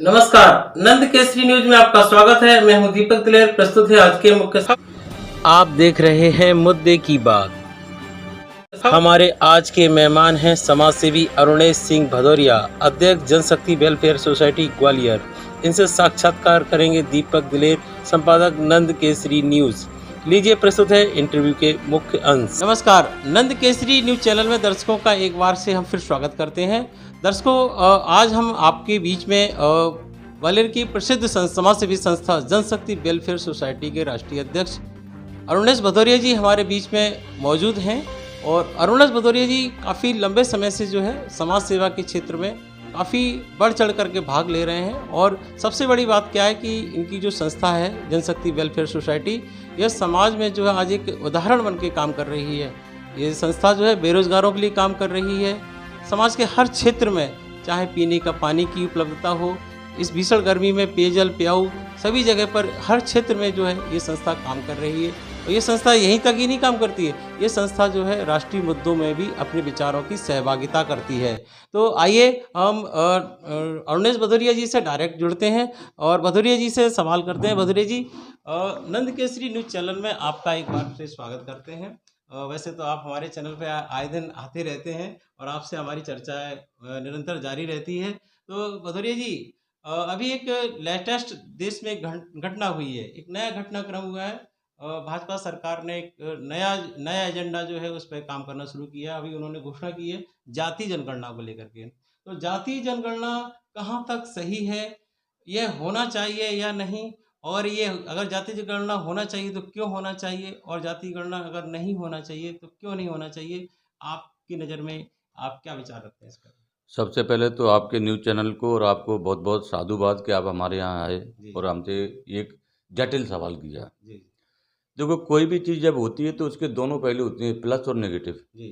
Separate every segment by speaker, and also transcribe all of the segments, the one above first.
Speaker 1: नमस्कार, नंद केसरी न्यूज में आपका स्वागत है। मैं हूं दीपक दिलेर। प्रस्तुत है आज के मुख्य आप देख रहे हैं मुद्दे की बात। हमारे आज के मेहमान हैं समाजसेवी अरुणेश सिंह भदौरिया, अध्यक्ष जनशक्ति वेलफेयर सोसाइटी ग्वालियर। इनसे साक्षात्कार करेंगे दीपक दिलेर, संपादक नंद केसरी न्यूज। लीजिए प्रस्तुत है इंटरव्यू के मुख्य अंश। नमस्कार, नंद केसरी न्यूज चैनल में दर्शकों का एक बार से हम फिर स्वागत करते हैं। दर्शकों, आज हम आपके बीच में ग्वालियर की प्रसिद्ध समाजसेवी संस्था जनशक्ति वेलफेयर सोसाइटी के राष्ट्रीय अध्यक्ष अरुणेश भदौरिया जी हमारे बीच में मौजूद हैं। और अरुणेश भदौरिया जी काफ़ी लंबे समय से जो है समाज सेवा के क्षेत्र में काफ़ी बढ़ चढ़ करके भाग ले रहे हैं। और सबसे बड़ी बात क्या है कि इनकी जो संस्था है जनशक्ति वेलफेयर सोसाइटी, यह समाज में जो है आज एक उदाहरण बन के काम कर रही है। ये संस्था जो है बेरोजगारों के लिए काम कर रही है। समाज के हर क्षेत्र में, चाहे पीने का पानी की उपलब्धता हो, इस भीषण गर्मी में पेयजल प्याऊ, सभी जगह पर हर क्षेत्र में जो है ये संस्था काम कर रही है। और ये संस्था यहीं तक ही नहीं काम करती है, ये संस्था जो है राष्ट्रीय मुद्दों में भी अपने विचारों की सहभागिता करती है। तो आइए हम अरुणेश भदौरिया जी से डायरेक्ट जुड़ते हैं और भदौरिया जी से सवाल करते हैं। भदौरिया जी, नंद केसरी न्यूज चैनल में आपका एक बार फिर स्वागत करते हैं। वैसे तो आप हमारे चैनल पे आए दिन आते रहते हैं और आपसे हमारी चर्चाएं निरंतर जारी रहती है। तो भदौरिया जी, अभी एक लेटेस्ट देश में एक घटना हुई है, एक नया घटनाक्रम हुआ है। भाजपा सरकार ने एक नया एजेंडा जो है उस पर काम करना शुरू किया। अभी उन्होंने घोषणा की है जाति जनगणना को लेकर के। तो जाति जनगणना कहाँ तक सही है, यह होना चाहिए या नहीं, और ये अगर जाति जनगणना होना चाहिए तो क्यों होना चाहिए, और जाति गणना अगर नहीं होना चाहिए तो क्यों नहीं होना चाहिए, आपकी नज़र में आप क्या विचार रखते हैं इस पर?
Speaker 2: सबसे पहले तो आपके न्यूज़ चैनल को और आपको बहुत बहुत साधुवाद कि आप हमारे यहाँ आए
Speaker 1: जी
Speaker 2: और हमसे एक जटिल सवाल किया।
Speaker 1: जी
Speaker 2: देखो, कोई भी चीज़ जब होती है तो उसके दोनों पहलू होते हैं, प्लस और नेगेटिव।
Speaker 1: जी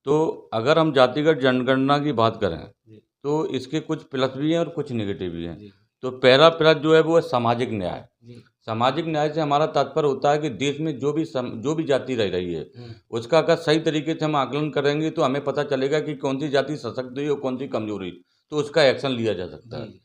Speaker 2: तो अगर हम जातिगत जनगणना की बात करें
Speaker 1: जी
Speaker 2: तो इसके कुछ प्लस भी हैं और कुछ नेगेटिव भी हैं।
Speaker 1: जी
Speaker 2: तो पहला प्लस जो है वो है सामाजिक न्याय।
Speaker 1: जी
Speaker 2: सामाजिक न्याय से हमारा तात्पर्य होता है कि देश में जो भी जाति रह रही है उसका अगर सही तरीके से हम आकलन करेंगे तो हमें पता चलेगा कि कौन सी जाति सशक्त हुई और कौन सी कमजोर हुई, तो उसका एक्शन लिया जा सकता है।
Speaker 1: जी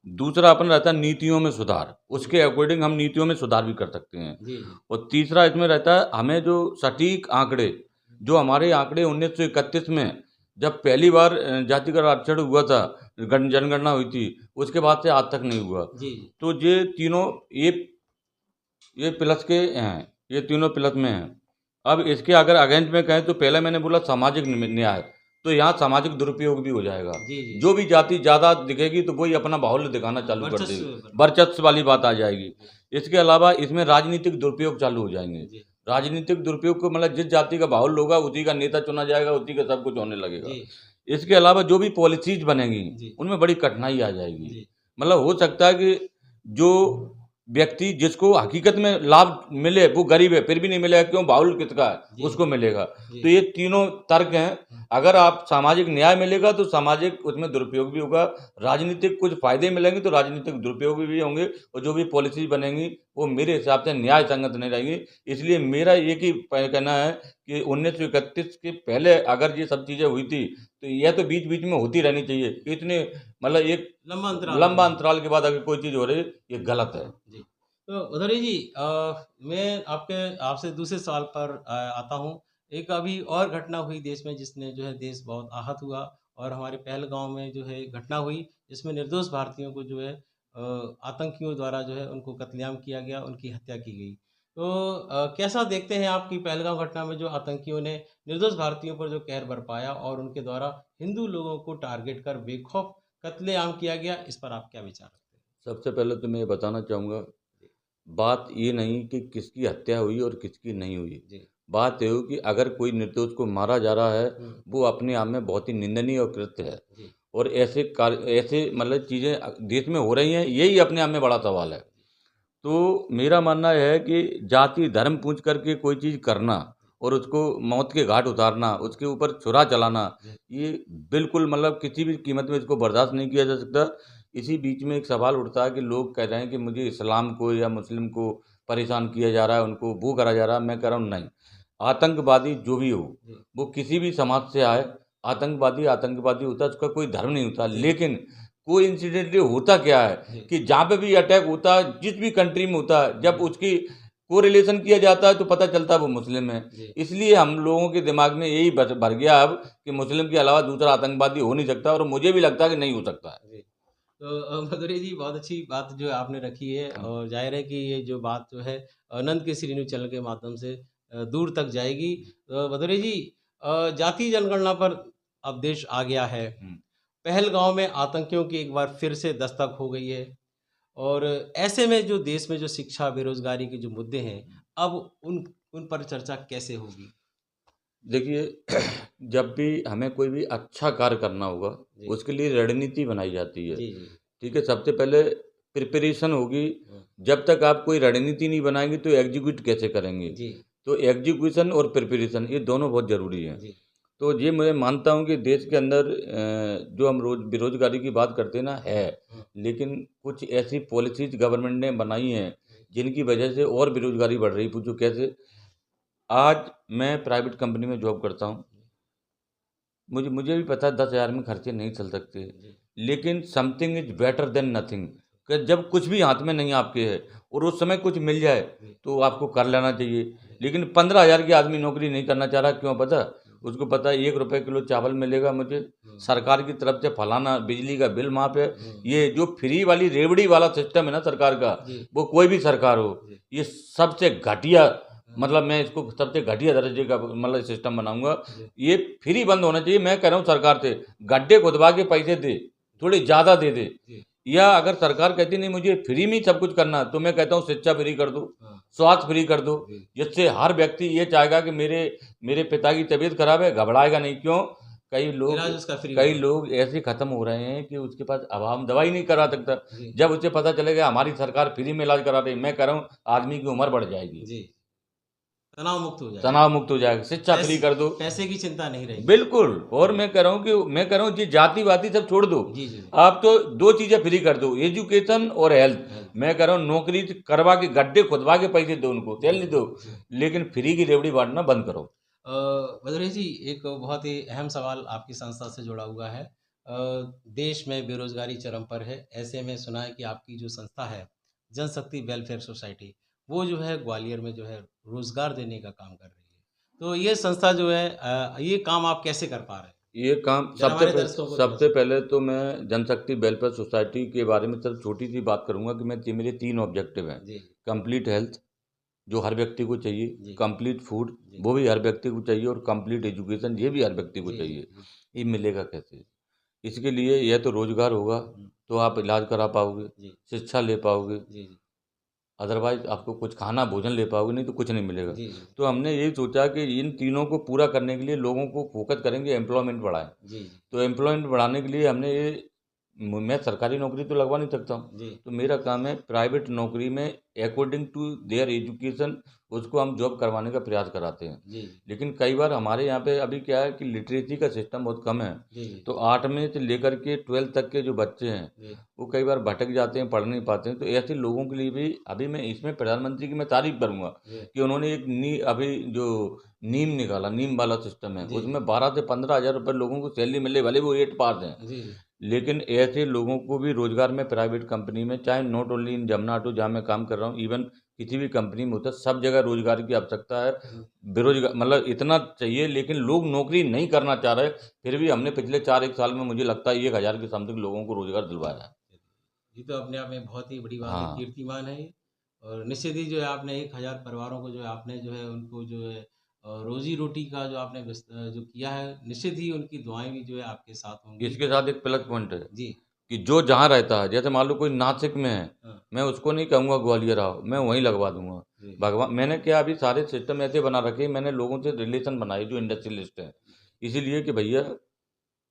Speaker 2: दूसरा अपन रहता है नीतियों में सुधार, उसके अकॉर्डिंग हम नीतियों में सुधार भी कर सकते हैं।
Speaker 1: जी
Speaker 2: और तीसरा इसमें रहता है हमें जो सटीक आंकड़े, जो हमारे आंकड़े 1931 में जब पहली बार जातिगत आरक्षण हुआ था, जनगणना हुई थी, उसके बाद से आज तक नहीं हुआ।
Speaker 1: जी
Speaker 2: तो ये तीनों ये प्लस के हैं, ये तीनों प्लस में हैं। अब इसके अगर अगेंस्ट में कहें तो पहले मैंने बोला सामाजिक न्याय, तो यहाँ सामाजिक दुरुपयोग भी हो जाएगा।
Speaker 1: जी
Speaker 2: जो भी जाति ज़्यादा दिखेगी तो वही अपना बाहुल्य दिखाना चालू कर देगी, वर्चस्व वाली बात आ जाएगी। इसके अलावा इसमें राजनीतिक दुरुपयोग चालू हो जाएंगे।
Speaker 1: जी
Speaker 2: राजनीतिक दुरुपयोग को मतलब जिस जाति का बाहुल्य होगा उसी का नेता चुना जाएगा, उसी का सब कुछ होने लगेगा।
Speaker 1: जी
Speaker 2: इसके अलावा जो भी पॉलिसीज बनेंगी
Speaker 1: जी
Speaker 2: उनमें बड़ी कठिनाई आ जाएगी।
Speaker 1: जी
Speaker 2: मतलब हो सकता है कि जो व्यक्ति जिसको हकीकत में लाभ मिले वो गरीब है फिर भी नहीं मिलेगा, क्यों, बाहुल किसका है, उसको मिलेगा। तो ये तीनों तर्क हैं। अगर आप सामाजिक न्याय मिलेगा तो सामाजिक उसमें दुरुपयोग भी होगा, राजनीतिक कुछ फायदे मिलेंगे तो राजनीतिक दुरुपयोग भी होंगे, और जो भी पॉलिसी बनेंगी वो मेरे हिसाब से न्याय संगत नहीं रहेंगी। इसलिए मेरा एक ही कहना है कि 1931 के पहले अगर ये सब चीज़ें हुई थी तो यह तो बीच बीच में होती रहनी चाहिए। इतने मतलब एक लंबा अंतराल के बाद अगर कोई चीज़ हो रही है ये गलत है।
Speaker 1: जी। तो भदौरिया जी, मैं आपसे दूसरे सवाल पर आता हूँ। एक अभी और घटना हुई देश में जिसने जो है देश बहुत आहत हुआ, और हमारे पहलगाँव में जो है घटना हुई जिसमें निर्दोष भारतीयों को जो है आतंकियों द्वारा जो है उनको कत्लेआम किया गया, उनकी हत्या की गई। तो कैसा देखते हैं आपकी पहलगाँव घटना में जो आतंकियों ने निर्दोष भारतीयों पर जो कहर बरपाया और उनके द्वारा हिंदू लोगों को टारगेट कर बेखौफ कत्लेआम किया गया, इस पर आप क्या विचार रखते हैं?
Speaker 2: सबसे पहले तो मैं ये बताना चाहूँगा, बात ये नहीं कि किसकी हत्या हुई और किसकी नहीं हुई।
Speaker 1: जी
Speaker 2: बात ये हो कि अगर कोई निर्दोष को मारा जा रहा है
Speaker 1: हम्म,
Speaker 2: वो अपने आप में बहुत ही निंदनीय और कृत्य है।
Speaker 1: जी
Speaker 2: और ऐसे कार्य, ऐसे मतलब चीज़ें देश में हो रही हैं, यही अपने आप में बड़ा सवाल है। तो मेरा मानना यह है कि जाति धर्म पूछ करके कोई चीज़ करना और उसको मौत के घाट उतारना, उसके ऊपर छुरा चलाना,
Speaker 1: जी
Speaker 2: ये बिल्कुल मतलब किसी भी कीमत में इसको बर्दाश्त नहीं किया जा सकता। इसी बीच में एक सवाल उठता है कि लोग कह रहे हैं कि मुझे इस्लाम को या मुस्लिम को परेशान किया जा रहा है, उनको वो करा जा रहा है। मैं कह रहा हूँ नहीं, आतंकवादी जो भी हो,
Speaker 1: जी
Speaker 2: वो किसी भी समाज से आए, आतंकवादी आतंकवादी होता है, उसका कोई धर्म नहीं होता।
Speaker 1: जी
Speaker 2: लेकिन कोई इंसिडेंटली होता क्या है
Speaker 1: जी।
Speaker 2: कि जहाँ पे भी अटैक होता है, जिस भी कंट्री में होता है, जब उसकी कोरिलेशन किया जाता है तो पता चलता है वो मुस्लिम है।
Speaker 1: जी।
Speaker 2: इसलिए हम लोगों के दिमाग में यही भर गया अब कि मुस्लिम के अलावा दूसरा आतंकवादी हो नहीं सकता, और मुझे भी लगता है कि नहीं हो सकता है।
Speaker 1: जी। तो मधुरी जी, बहुत अच्छी बात जो आपने रखी है, और ज़ाहिर है कि ये जो बात जो है नंद केसरी न्यूज़ चैनल के माध्यम से दूर तक जाएगी। मधुरी जी, जातीय जनगणना पर अब देश आ गया है।
Speaker 2: हुँ।
Speaker 1: पहलगाँव में आतंकियों की एक बार फिर से दस्तक हो गई है, और ऐसे में जो देश में जो शिक्षा, बेरोज़गारी के जो मुद्दे हैं, अब उन पर चर्चा कैसे होगी?
Speaker 2: देखिए, जब भी हमें कोई भी अच्छा कार्य करना होगा,
Speaker 1: जी।
Speaker 2: उसके लिए रणनीति बनाई जाती है।
Speaker 1: जी, जी।
Speaker 2: ठीक है? सबसे पहले प्रिपरेशन होगी।
Speaker 1: हुँ।
Speaker 2: जब तक आप कोई रणनीति नहीं बनाएँगे तो एग्ज़ीक्यूट कैसे करेंगे?
Speaker 1: जी,
Speaker 2: तो एग्ज़ीक्यूशन और प्रिपरेशन ये दोनों बहुत ज़रूरी हैं।
Speaker 1: जी।
Speaker 2: तो ये मैं मानता हूँ कि देश के अंदर जो हम रोज़ बेरोज़गारी की बात करते हैं ना, है।
Speaker 1: हुँ।
Speaker 2: लेकिन कुछ ऐसी पॉलिसीज़ गवर्नमेंट ने बनाई हैं, जिनकी वजह से और बेरोज़गारी बढ़ रही है। पूछो कैसे? आज मैं प्राइवेट कंपनी में जॉब करता हूँ। मुझे मुझे भी पता है 10,000 में खर्चे नहीं चल सकते।
Speaker 1: जी।
Speaker 2: लेकिन something is better than nothing, कि जब कुछ भी हाथ में नहीं आपके है और उस समय कुछ मिल जाए,
Speaker 1: जी।
Speaker 2: तो आपको कर लेना चाहिए। लेकिन 15,000 की आदमी नौकरी नहीं करना चाह रहा, क्यों पता? उसको पता है 1 रुपए किलो चावल मिलेगा मुझे,
Speaker 1: हुँ।
Speaker 2: सरकार की तरफ से फलाना बिजली का बिल माफ़ है।
Speaker 1: हुँ।
Speaker 2: ये जो फ्री वाली रेवड़ी वाला सिस्टम है ना सरकार का,
Speaker 1: जी।
Speaker 2: वो कोई भी सरकार हो,
Speaker 1: जी।
Speaker 2: ये सबसे घटिया, मतलब मैं इसको सबसे घटिया दर्जे का मतलब सिस्टम बनाऊँगा।
Speaker 1: जी।
Speaker 2: ये फ्री बंद होना चाहिए। मैं कह रहा हूँ सरकार से, गड्ढे खुदवा के पैसे दे, थोड़े ज़्यादा दे दे।
Speaker 1: जी।
Speaker 2: या अगर सरकार कहती नहीं मुझे फ्री में ही सब कुछ करना है, तो मैं कहता हूँ शिक्षा फ्री कर दो,
Speaker 1: हाँ।
Speaker 2: स्वास्थ्य फ्री कर दो।
Speaker 1: जी।
Speaker 2: जिससे हर व्यक्ति ये चाहेगा कि मेरे मेरे पिता की तबीयत खराब है, घबराएगा नहीं। क्यों?
Speaker 1: इलाज उसका फ्री
Speaker 2: कई
Speaker 1: होगा।
Speaker 2: लोग ऐसे खत्म हो रहे हैं कि उसके पास अब हम दवाई नहीं करा सकता।
Speaker 1: जी।
Speaker 2: जब उसे पता चलेगा हमारी सरकार फ्री में इलाज करा रही है, मैं कह रहा हूँ आदमी की उम्र बढ़ जाएगी,
Speaker 1: जी। तनाव मुक्त हो जाएगा।
Speaker 2: तनाव मुक्त हो जाएगा। शिक्षा फ्री कर दो।
Speaker 1: पैसे की चिंता नहीं रहेगी।
Speaker 2: बिल्कुल। और मैं कह रहा हूँ ये जाति-वाति सब छोड़ दो।
Speaker 1: जी, जी।
Speaker 2: आप तो 2 चीज़ें फ्री कर दो, एजुकेशन और हेल्थ।
Speaker 1: हेल्थ।
Speaker 2: मैं कह रहा हूँ नौकरी करवा के, गड्ढे खुदवा के पैसे दो उनको, सैलरी दो, लेकिन फ्री की रेवड़ी बाँटना बंद करो।
Speaker 1: भदुरी जी, एक बहुत ही अहम सवाल आपकी संस्था से जुड़ा हुआ है। देश में बेरोज़गारी चरम पर है। ऐसे में सुना है कि आपकी जो संस्था है, जनशक्ति वेलफेयर सोसाइटी, वो जो है ग्वालियर में जो है रोज़गार देने का काम कर रही है। तो ये संस्था जो है, ये काम आप कैसे कर पा रहे हैं?
Speaker 2: ये काम
Speaker 1: ज़रा हमारे दर्शकों को थोड़ा-सा।
Speaker 2: सबसे पहले तो मैं जनशक्ति वेलफेयर सोसाइटी के बारे में सिर्फ छोटी-सी बात करूँगा कि मेरे 3 ऑब्जेक्टिव हैं।
Speaker 1: जी,
Speaker 2: कंप्लीट हेल्थ, जो हर व्यक्ति को चाहिए,
Speaker 1: जी।
Speaker 2: कंप्लीट फूड,
Speaker 1: जी।
Speaker 2: वो भी हर व्यक्ति को चाहिए, और कंप्लीट एजुकेशन, ये भी हर व्यक्ति को
Speaker 1: जी,
Speaker 2: चाहिए।
Speaker 1: जी।
Speaker 2: ये मिलेगा कैसे? इसके लिए यह तो रोज़गार होगा,
Speaker 1: हुँ।
Speaker 2: तो आप इलाज करा पाओगे,
Speaker 1: जी,
Speaker 2: शिक्षा ले पाओगे,
Speaker 1: जी, जी।
Speaker 2: अदरवाइज़ आपको कुछ खाना भोजन ले पाओगे, नहीं तो कुछ नहीं मिलेगा।
Speaker 1: जी, जी।
Speaker 2: तो हमने यही सोचा कि इन तीनों को पूरा करने के लिए लोगों को फोकस करेंगे, एम्प्लॉयमेंट बढ़ाएँ।
Speaker 1: जी, जी।
Speaker 2: तो एम्प्लॉयमेंट बढ़ाने के लिए हमने ये, मैं सरकारी नौकरी तो लगवा नहीं सकता हूँ,
Speaker 1: जी।
Speaker 2: तो मेरा काम है प्राइवेट नौकरी में अकॉर्डिंग टू देयर एजुकेशन उसको हम जॉब करवाने का प्रयास कराते हैं।
Speaker 1: जी,
Speaker 2: लेकिन कई बार हमारे यहाँ पे अभी क्या है कि लिटरेसी का सिस्टम बहुत कम है,
Speaker 1: जी, जी।
Speaker 2: तो 8वीं से लेकर के 12th तक के जो बच्चे हैं,
Speaker 1: जी।
Speaker 2: वो कई बार भटक जाते हैं, पढ़ नहीं पाते हैं। तो ऐसे लोगों के लिए भी अभी मैं इसमें प्रधानमंत्री की मैं तारीफ़ करूँगा
Speaker 1: जी।
Speaker 2: कि उन्होंने एक अभी जो नीम निकाला, नीम वाला सिस्टम है,
Speaker 1: जी।
Speaker 2: उसमें 12 से 15,000 रुपए लोगों को सैलरी मिले, भले वो 8 पास हैं।
Speaker 1: जी, जी।
Speaker 2: लेकिन ऐसे लोगों को भी रोज़गार में प्राइवेट कंपनी में, चाहे not only in Jamuna auto जहाँ मैं काम कर रहा हूँ, इवन किसी भी कंपनी में होता है, सब जगह रोज़गार की आवश्यकता है। बेरोज़गार मतलब इतना चाहिए, लेकिन लोग नौकरी नहीं करना चाह रहे। फिर भी हमने पिछले 4-1 साल में मुझे लगता है 1,000 के समथिंग लोगों को रोज़गार दिलवाया है।
Speaker 1: ये तो अपने आप में बहुत ही बड़ी बात है,
Speaker 2: हाँ।
Speaker 1: कीर्तिमान है ये। और निश्चित ही जो है आपने 1000 परिवारों को जो है आपने जो है उनको जो है रोज़ी-रोटी का जो आपने जो किया है, निश्चित ही उनकी दुआएँ भी जो है आपके साथ होंगी।
Speaker 2: इसके साथ एक प्लस पॉइंट है
Speaker 1: जी।
Speaker 2: कि जो जहाँ रहता है, जैसे मान लो कोई नासिक में है,
Speaker 1: हाँ।
Speaker 2: मैं उसको नहीं कहूँगा ग्वालियर आओ, मैं वहीं लगवा दूँगा।
Speaker 1: जी।
Speaker 2: भगवान, मैंने क्या अभी सारे सिस्टम ऐसे बना रखे हैं, मैंने लोगों से रिलेशन बनाए जो इंडस्ट्रियलिस्ट हैं। इसीलिए कि भैया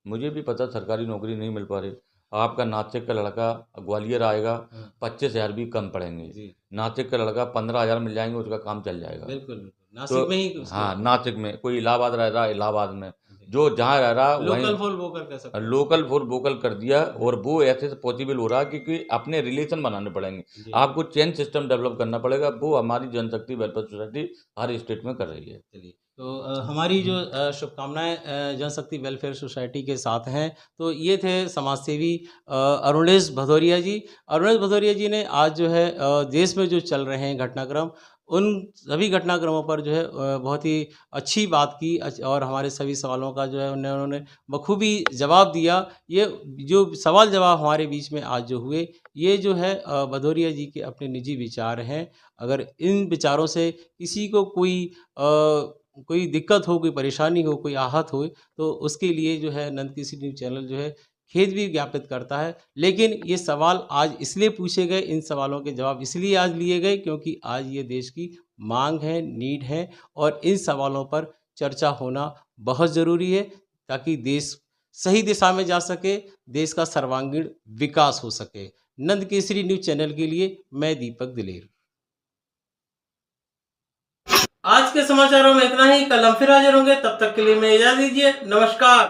Speaker 2: मुझे भी पता सरकारी नौकरी नहीं मिल पा रही। आपका नासिक का लड़का ग्वालियर आएगा,
Speaker 1: हाँ।
Speaker 2: 25,000 भी कम पड़ेंगे।
Speaker 1: जी।
Speaker 2: नासिक का लड़का 15,000 मिल जाएँगे, उसका काम चल जाएगा।
Speaker 1: बिल्कुल, बिल्कुल।
Speaker 2: तो
Speaker 1: नासिक में ही उसकी
Speaker 2: हाँ, नासिक में कोई इलाहाबाद रह रहा है, इलाहाबाद में,
Speaker 1: जी।
Speaker 2: जो जहाँ रह रहा है वहीं
Speaker 1: लोकल फॉर वोकल कह सकते हैं।
Speaker 2: लोकल फॉर वोकल कर दिया, और वो ऐसे से पॉसिबल हो रहा है क्योंकि अपने रिलेशन बनाने पड़ेंगे।
Speaker 1: जी।
Speaker 2: आपको चेन सिस्टम डेवलप करना पड़ेगा, वो हमारी जनशक्ति वेलफेयर सोसाइटी हर स्टेट में कर रही है।
Speaker 1: चलिए, तो हमारी जो शुभकामनाएं जनशक्ति वेलफेयर सोसाइटी के साथ हैं। तो ये थे समाजसेवी अरुणेश भदौरिया जी। अरुणेश भदौरिया जी ने आज जो है देश में जो चल रहे हैं घटनाक्रम, उन सभी घटनाक्रमों पर जो है बहुत ही अच्छी बात की और हमारे सभी सवालों का जो है उन्होंने बखूबी जवाब दिया। ये जो सवाल जवाब हमारे बीच में आज जो हुए, ये जो है भदौरिया जी के अपने निजी विचार हैं। अगर इन विचारों से किसी को कोई दिक्कत हो, कोई परेशानी हो, कोई आहत हो, तो उसके लिए जो है नंद किशोर न्यूज़ चैनल जो है खेद भी ज्ञापित करता है। लेकिन ये सवाल आज इसलिए पूछे गए, इन सवालों के जवाब इसलिए आज लिए गए क्योंकि आज ये देश की माँग है, नीड है और इन सवालों पर चर्चा होना बहुत ज़रूरी है ताकि देश सही दिशा में जा सके, देश का सर्वांगीण विकास हो सके। नंद केसरी न्यूज़ चैनल के लिए मैं दीपक दिलेर। आज के समाचारों में इतना ही। कल हम फिर हाजिर होंगे, तब तक के लिए मैं इजाज़त दीजिए। नमस्कार।